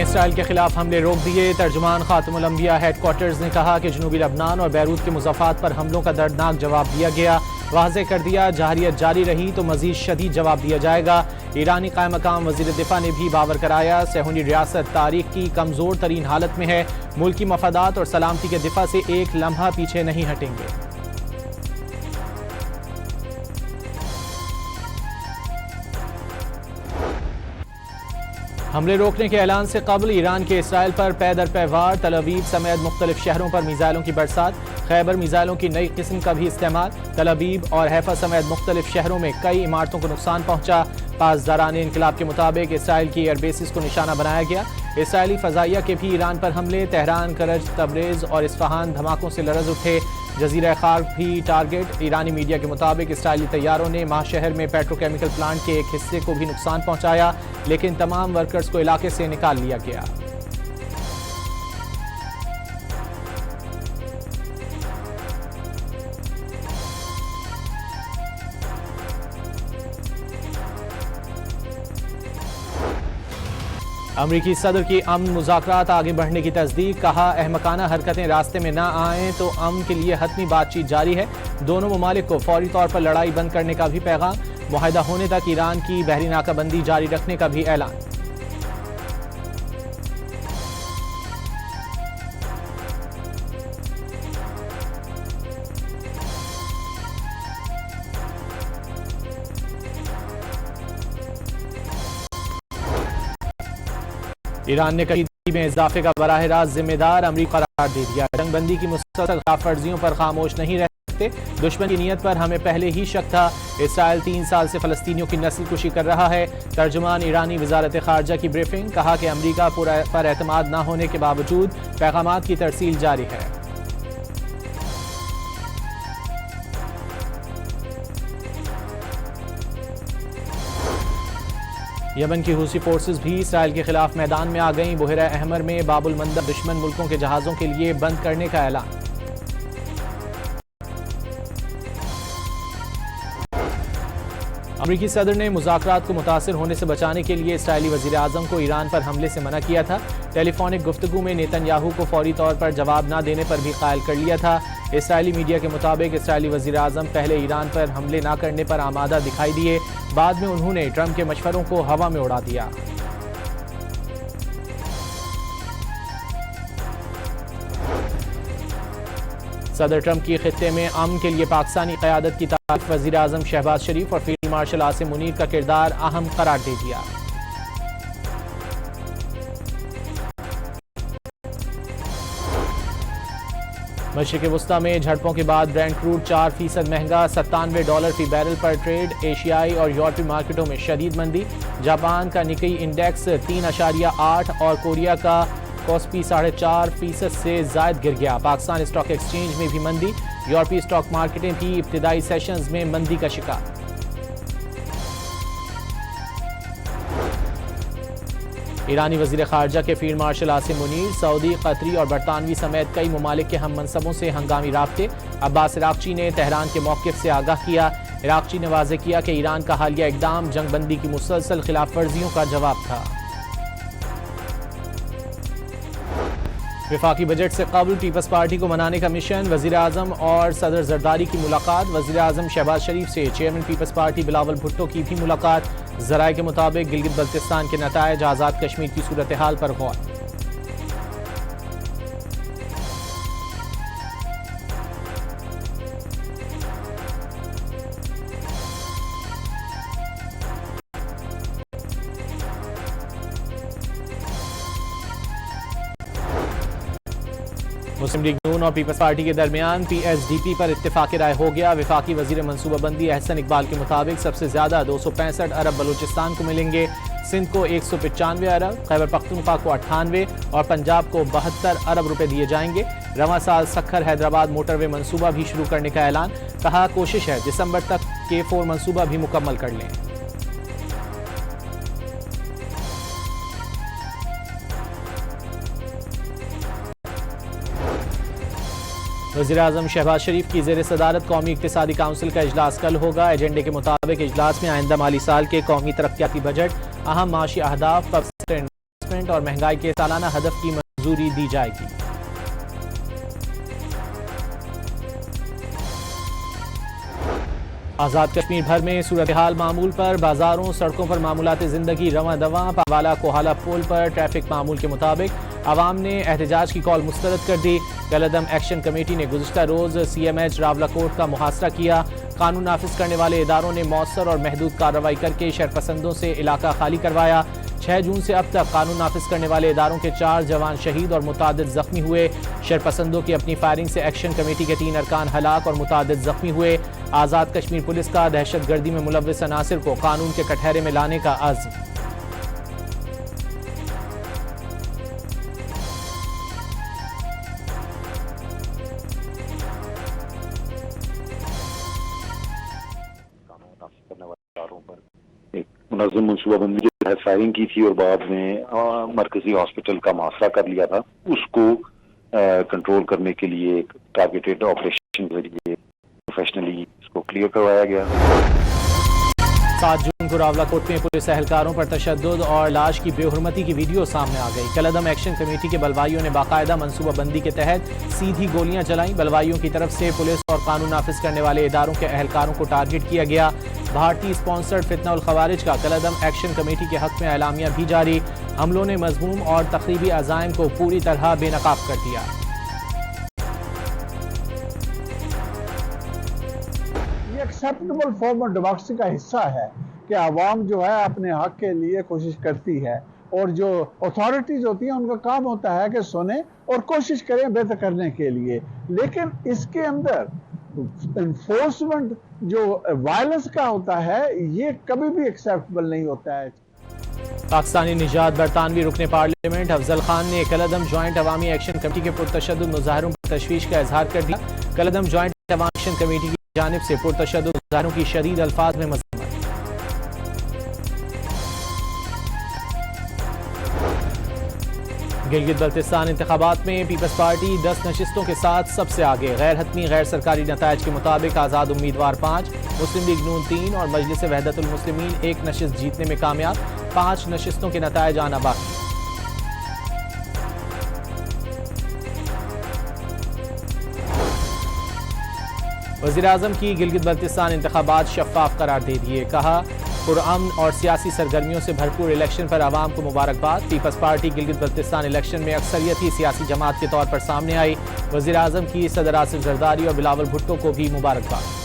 Israel के खिलाफ हमले रोक दिए। तर्जुमान खातमुल अंबिया हेडक्वार्टर्स ने कहा कि जनूबी लबनान और बैरूत के मुज़ाफ़ात पर हमलों का दर्दनाक जवाब दिया गया। वाज़े कर दिया, जारियत जारी रही तो मज़ीद शदीद जवाब दिया जाएगा। ईरानी कायम मकाम वज़ीर दिफ़ा ने भी बावर कराया, सेहूनी रियासत तारीख की कमज़ोर तरीन हालत में है। मुल्की मफादात और सलामती के दिफ़ा से एक लम्हा पीछे नहीं हटेंगे। हमले रोकने के ऐलान से कबल ईरान के इसराइल पर पै दर पै वार, तल अवीव समेत मुख्तलिफ शहरों पर मिसाइलों की बरसात, खैबर मिसाइलों की नई किस्म का भी इस्तेमाल। तल अवीव और हैफा समेत मुख्तलिफ शहरों में कई इमारतों को नुकसान पहुंचा। पासदारान इनकलाब के मुताबिक इसराइल की एयरबेसिस को निशाना बनाया गया। इसराइली फजाइया के भी ईरान पर हमले, तेहरान, करज, तबरेज और इस्फहान धमाकों से लरज उठे। जजीरा खार्क भी टारगेट। ईरानी मीडिया के मुताबिक इसराइली तैयारों ने माह शहर में पेट्रोकेमिकल प्लांट के एक हिस्से को भी नुकसान पहुंचाया, लेकिन तमाम वर्कर्स को इलाके से निकाल लिया गया। अमरीकी सदर की अमन मुज़ाकरात आगे बढ़ने की तस्दीक। कहा, अहमकाना हरकतें रास्ते में ना आएँ तो अमन के लिए हतमी बातचीत जारी है। दोनों ममालिक को फौरी तौर पर लड़ाई बंद करने का भी पैगाम। मुआहिदा होने तक ईरान की बहरी नाकाबंदी जारी रखने का भी ऐलान। ईरान ने कशीदगी में इजाफे का बराह रास्त जिम्मेदार अमरीका करार दे दिया। जंगबंदी की मुसलसल खिलाफवर्जियों पर खामोश नहीं रह सकते। दुश्मन की नीयत पर हमें पहले ही शक था। इसराइल 3 साल से फलस्तीनियों की नस्ल कुशी कर रहा है। तर्जुमान ईरानी वजारत खारजा की ब्रीफिंग। कहा कि अमरीका पर एतमाद न होने के बावजूद पैगामात की तरसील जारी है। यमन की हूसी फोर्सेस भी इसराइल के खिलाफ मैदान में आ गईं। बुहरा अहमर में बाबुल मंदब दुश्मन मुल्कों के जहाज़ों के लिए बंद करने का ऐलान। अमरीकी सदर ने मुज़ाकरात को मुतासिर होने से बचाने के लिए इसराइली वज़ीर आज़म को ईरान पर हमले से मना किया था। टेलीफोनिक गुफ्तगू में नेतन्याहू को फौरी तौर पर जवाब न देने पर भी कायल कर लिया था। इसराइली मीडिया के मुताबिक इसराइली वज़ीर आज़म पहले ईरान पर हमले न करने पर आमादा दिखाई दिए, बाद में उन्होंने ट्रंप के मशवरों को हवा में उड़ा दिया। सदर ट्रंप की खित्ते में अमन के लिए पाकिस्तानी क़यादत की तारीफ। वज़ीर आज़म शहबाज शरीफ और फील्ड मार्शल आसिम मुनीर का किरदार अहम करार दे दिया। मशरिक़ वुस्ता में झड़पों के बाद ब्रेंट क्रूड 4% महंगा, $97 फी बैरल पर ट्रेड। एशियाई और यूरोपीय मार्केटों में शदीद मंदी। जापान का निक्केई इंडेक्स 3.8 और कोरिया का कॉस्पी 4.5% से जायद गिर गया। पाकिस्तान स्टॉक एक्सचेंज में भी मंदी। यूरोपीय स्टॉक मार्केटें भी इब्तिदाई सेशंस में मंदी का शिकार। ईरानी वज़ीर खारजा के field marshal Asim Munir Saudi, कतरी और बरतानवी समेत कई ममालिक के हम मनसबों से हंगामी राब्ते। अब्बास इराक़ची ने तेहरान के मौक़िफ़ से आगाह किया। इराक़ची ने वाज़ेह किया कि ईरान का हालिया इक़दाम जंगबंदी की मुसलसल खिलाफ वर्जियों का जवाब था। वफाकी बजट से कबल पीपल्स पार्टी को मनाने का मिशन। वज़ीर आज़म और सदर जरदारी की मुलाकात। वज़ीर आज़म शहबाज शरीफ से chairman Peoples Party Bilawal Bhutto की भी मुलाकात। ज़राए के मुताबिक गिलगित बल्तिस्तान के नतायज, आज़ाद कश्मीर की सूरत हाल पर गौर। मुस्लिम लीग नून और पीपल्स पार्टी के दरमियान PSDP पर इत्तेफाक राय हो गया। वफाकी वजीर मनसूबाबंदी अहसन इकबाल के मुताबिक सबसे ज्यादा 265 अरब बलूचिस्तान को मिलेंगे, सिंध को 195 अरब, खैबर पख्तूनख्वा को 98 और पंजाब को 72 अरब रुपए दिए जाएंगे। रवां साल सखर हैदराबाद मोटरवे मनसूबा भी शुरू करने का ऐलान। कहा, कोशिश है दिसंबर तक K4 मनसूबा भी मुकम्मल कर लें। वज़ीर आज़म शहबाज शरीफ की ज़ेर सदारत कौमी इक़्तिसादी काउंसिल का इजलास कल होगा। एजेंडे के मुताबिक इजलास में आइंदा माली साल के कौमी तरक्याती बजट, अहम माशी अहदाफ, और महंगाई के सालाना हदफ की मंजूरी दी जाएगी। आजाद कश्मीर भर में सूरत हाल मामूल पर, बाजारों सड़कों पर मामूलात जिंदगी रवां दवां। पावाला कोहाला पुल पर ट्रैफिक मामूल के मुताबिक, आवाम ने एहतजाज की कॉल मुस्तरद कर दी। कलअदम एक्शन कमेटी ने गुज़िश्ता रोज CMH रावलाकोट का मुहासरा किया। कानून नाफिज करने वाले इदारों ने मौसर और महदूद कार्रवाई करके शरपसंदों से इलाका खाली करवाया। 6 जून से अब तक कानून नाफिज करने वाले इदारों के 4 जवान शहीद और मुतादिद जख्मी हुए। शरपसंदों की अपनी फायरिंग से एक्शन कमेटी के 3 अरकान हलाक और मुतादिद जख्मी हुए। आजाद कश्मीर पुलिस का दहशतगर्दी में मुलव्विस अनासिर को कानून के कटहरे में लाने का अज़्म। मुनज़्ज़म मनसूबाबंदी के तहत फायरिंग की थी और बाद में मरकजी हॉस्पिटल का मुआसरा कर लिया था। उसको कंट्रोल करने के लिए एक टारगेटेड ऑपरेशन के जरिए प्रोफेशनली इसको क्लियर करवाया गया। 7 जून को रावलाकोट में पुलिस एहलकारों पर तशद्दुद और लाश की बेहुरमती की वीडियो सामने आ गई। कलअदम एक्शन कमेटी के बलवाइयों ने बाकायदा मनसूबाबंदी के तहत सीधी गोलियां चलाई। बलवाइयों की तरफ से पुलिस और कानून नाफिज करने वाले इदारों के एहलकारों को टारगेट किया गया। भारतीय स्पॉन्सर्ड फितना उल खवारिज का कलअदम एक्शन कमेटी के हक में एलामिया भी जारी। हमलों ने मजमूम और तखरीबी अज़ाइम को पूरी तरह बेनकाब कर दिया। एक्सेप्टेबल फॉर्म ऑफ डेमोक्रेसी का हिस्सा है कि आवाम जो है अपने हक के लिए कोशिश करती है और जो अथॉरिटीज होती हैं उनका काम होता है कि सुने और कोशिश करें बेहतर करने के लिए। लेकिन इसके अंदर इन्फोर्समेंट जो वायलेंस का होता है ये कभी भी एक्सेप्टेबल नहीं होता है। पाकिस्तानी निजात बरतानवी रुकने पार्लियामेंट अफजल खान ने कलअदम जॉइंट अवामी एक्शन कमेटी के पुरतशद्दुद मुजाहरों पर तशवीश का इजहार कर दिया। कलअदम जॉइंट अवामी एक्शन कमेटी की जानिब से पुरतशद्दुद मुजाहरों की शदीद अल्फाज में मज़म्मत। गिलगित बल्तिस्तान इंतखाबात में पीपल्स पार्टी 10 नशिस्तों के साथ सबसे आगे। गैर हतमी गैर सरकारी नतायज के मुताबिक आज़ाद उम्मीदवार 5, मुस्लिम लीग नून 3 और मजलिस वहदतुल मुस्लिमीन 1 नशिस्त जीतने में कामयाब। 5 नशिस्तों के नतायज आना बाकी। वज़ीर-ए-आज़म की गिलगित बल्तिस्तान इंतखाबात शफ़ाफ़ करार दे दिए। कहा, पुरअमन और सियासी सरगर्मियों से भरपूर इलेक्शन पर आवाम को मुबारकबाद। Peoples Party Gilgit Baltistan election में अक्सरियती सियासी जमात के तौर पर सामने आई। वज़ीर-ए-आज़म की सदर आसिफ जरदारी और बिलावल भुट्टो को भी मुबारकबाद।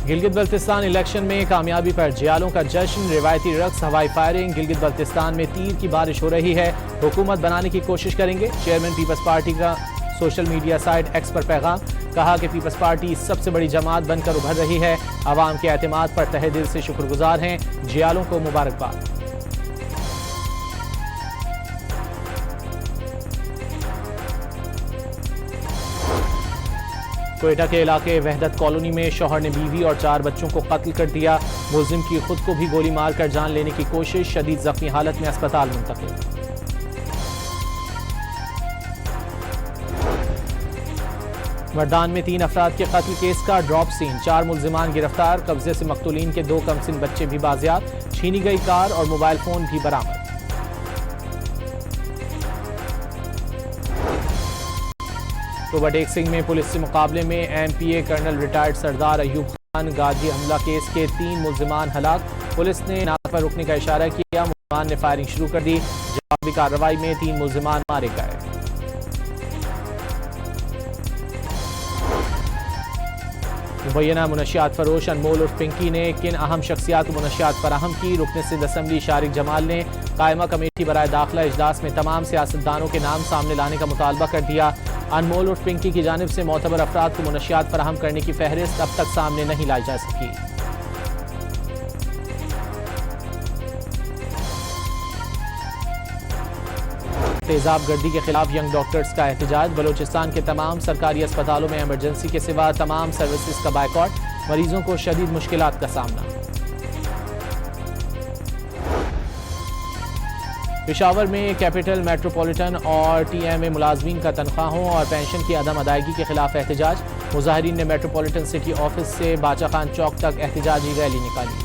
गिलगित बल्तिस्तान इलेक्शन में कामयाबी पर जियालों का जश्न, रिवायती रक्स, हवाई फायरिंग। गिलगित बल्तिस्तान में तीर की बारिश हो रही है। हुकूमत बनाने की कोशिश करेंगे। चेयरमैन पीपल्स पार्टी का सोशल मीडिया साइट एक्स पर पैगाम। कहा कि पीपल्स पार्टी सबसे बड़ी जमात बनकर उभर रही है। आवाम के एतमाद पर तहे दिल से शुक्रगुजार हैं। जियालों को मुबारकबाद। कोयटा के इलाके वहदत कॉलोनी में शौहर ने बीवी और 4 बच्चों को कत्ल कर दिया। मुलजिम की खुद को भी गोली मारकर जान लेने की कोशिश, शदीद जख्मी हालत में अस्पताल मुंतकिल। मर्दान में 3 अफराद के कत्ल केस का ड्रॉप सीन, 4 मुलजिमान गिरफ्तार। कब्जे से मकतूलीन के 2 कमसिन बच्चे भी बाजियाब। छीनी गई कार और मोबाइल फोन भी बरामद। तो बटेक सिंह में पुलिस से मुकाबले में MPA कर्नल रिटायर्ड सरदार अयूब खान गाजी हमला केस के 3 मुलजिमान हलाक। पुलिस ने नाक पर रुकने का इशारा किया। मुलजिमान ने फायरिंग शुरू कर दी। जवाबी कार्रवाई में 3 मुलजिमान मारे गए। मुबैना मुनशियात फरोश अनमोल उर्फ पिंकी ने किन अहम शख्सियात को मुनशियात फराहम की। रुकन सिंध असम्बली शारिक जमाल ने कायमा कमेटी बराए दाखिला इजलास में तमाम सियासतदानों के नाम सामने लाने का मुतालबा कर दिया। अनमोल उर्फ पिंकी की जानिब से मोतबर अफराद को मुनशियात फराहम करने की फहरिस्त अब तक सामने नहीं लाई जा सकी। तेजाब गर्दी के खिलाफ यंग डॉक्टर्स का एहतजाज। बलोचिस्तान के तमाम सरकारी अस्पतालों में इमरजेंसी के सिवा तमाम सर्विसेज का बायकॉट। मरीजों को शदीद मुश्किलात का सामना। पेशावर में कैपिटल मेट्रोपॉलिटन और TMA मुलाजमीन का तनख्वाहों और पेंशन की अदम अदायगी के खिलाफ एहतजाज। मुजाहिरीन ने मेट्रोपॉलिटन सिटी ऑफिस से बाचा खान चौक तक एहतजाजी रैली निकाली।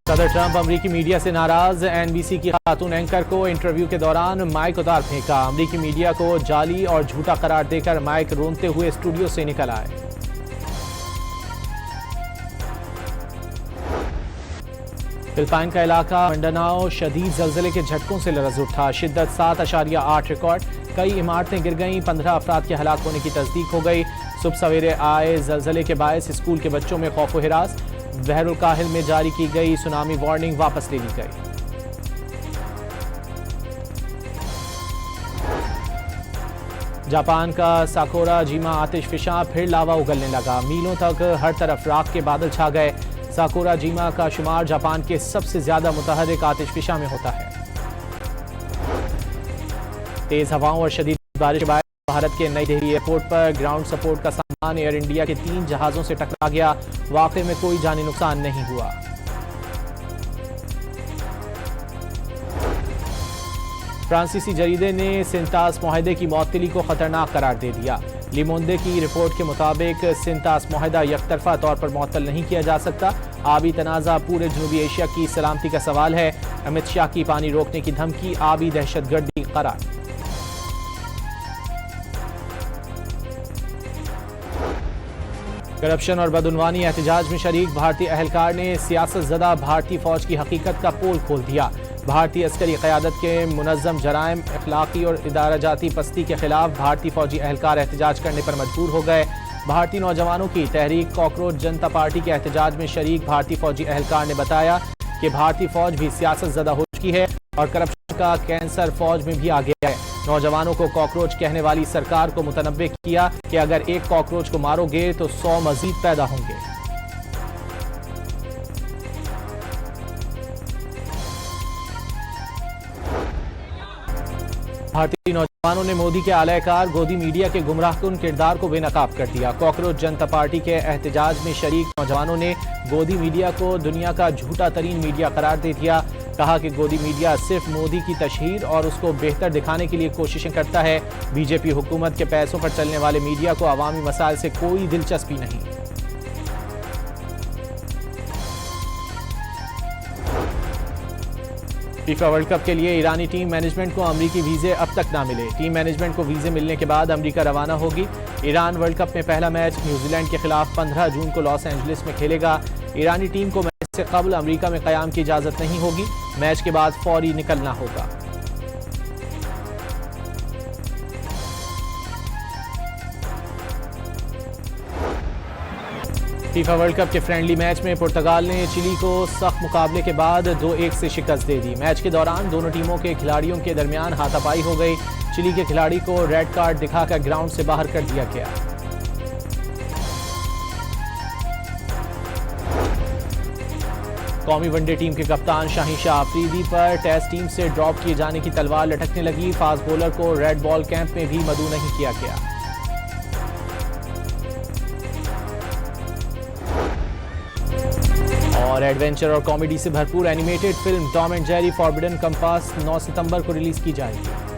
सदर ट्रंप अमरीकी मीडिया से नाराज। NBC की खातून एंकर को इंटरव्यू के दौरान माइक उतार फेंका। अमरीकी मीडिया को जाली और झूठा करार देकर माइक रोनते हुए स्टूडियो से निकल आए। फिलिपाइन का इलाका मिंडानाओ शदीद जल्जले के झटकों से लरज उठा। शिद्दत 7.8 रिकॉर्ड। कई इमारतें गिर गईं। 15 अफराद के हलाक होने की तस्दीक हो गई। सुबह सवेरे आए जल्जले के बायस स्कूल के बच्चों में खौफ व हिरास। बहरुल काहिल में जारी की गई सुनामी वार्निंग वापस ले ली गई। जापान का साकुरा जिमा आतिशफिशां फिर लावा उगलने लगा। मीलों तक हर तरफ राख के बादल छा गए। साकुरा जिमा का शुमार जापान के सबसे ज्यादा मुतहर्रिक आतिशफिशां में होता है। तेज हवाओं और शदीद बारिश के बाद भारत के नई दिल्ली एयरपोर्ट पर ग्राउंड सपोर्ट का सामान एयर इंडिया के 3 जहाजों से टकरा गया। वाकई में कोई जानी नुकसान नहीं हुआ। फ्रांसीसी जरीदे ने सिंतास मुआहदे की मअतली को खतरनाक करार दे दिया। लिमोंदे की रिपोर्ट के मुताबिक सिंतास मुआहदा यकतरफा तौर पर मुअत्तल नहीं किया जा सकता। आबी तनाज़ा पूरे जनूबी एशिया की सलामती का सवाल है। अमित शाह की पानी रोकने की धमकी आबी दहशतगर्दी करार। करप्शन और बदउनवानी एहतजाज में शरीक भारतीय अहलकार ने सियासत ज़दा भारतीय फौज की हकीकत का पोल खोल दिया। भारतीय अस्करी क़यादत के मुनज़्ज़म जराइम, अखलाकी और इदाराजाती पस्ती के खिलाफ भारतीय फौजी अहलकार एहतजाज करने पर मजबूर हो गए। भारतीय नौजवानों की तहरीक कॉकरोच जनता पार्टी के एहतजाज में शरीक भारतीय फौजी अहलकार ने बताया कि भारतीय फौज भी सियासत ज़दा हो चुकी है और करप्शन का कैंसर फौज में भी आ गया है। नौजवानों को कॉकरोच कहने वाली सरकार को मुतनब्बे किया कि अगर एक कॉकरोच को मारोगे तो 100 मजीद पैदा होंगे। भारतीय नौजवानों ने मोदी के आलाकार गोदी मीडिया के गुमराहकुन किरदार को बेनकाब कर दिया। कॉकरोच जनता पार्टी के एहतजाज में शरीक नौजवानों ने गोदी मीडिया को दुनिया का झूठा तरीन मीडिया करार दे दिया। कहा कि गोदी मीडिया सिर्फ मोदी की तशहीर और उसको बेहतर दिखाने के लिए कोशिशें करता है। बीजेपी हुकूमत के पैसों पर चलने वाले मीडिया को अवामी मसाइल से कोई दिलचस्पी नहीं। फीफा वर्ल्ड कप के लिए ईरानी टीम मैनेजमेंट को अमरीकी वीजे अब तक ना मिले। टीम मैनेजमेंट को वीजे मिलने के बाद अमरीका रवाना होगी। ईरान वर्ल्ड कप में पहला मैच न्यूजीलैंड के खिलाफ 15 जून को लॉस एंजलिस में खेलेगा। ईरानी टीम को मैच से कबल अमरीका में क़याम की इजाजत नहीं होगी। मैच के बाद फौरी निकलना होगा। फीफा वर्ल्ड कप के फ्रेंडली मैच में पुर्तगाल ने चिली को सख्त मुकाबले के बाद 2-1 से शिकस्त दे दी। मैच के दौरान दोनों टीमों के खिलाड़ियों के दरमियान हाथापाई हो गई। चिली के खिलाड़ी को रेड कार्ड दिखाकर ग्राउंड से बाहर कर दिया गया। कौमी वनडे टीम के कप्तान शाहीन शाह अफरीदी पर टेस्ट टीम से ड्रॉप किए जाने की तलवार लटकने लगी। फास्ट बॉलर को रेड बॉल कैंप में भी मदऊ नहीं किया गया। और एडवेंचर और कॉमेडी से भरपूर animated film Tom and Jerry forbidden compass 9 सितंबर को रिलीज की जाएगी।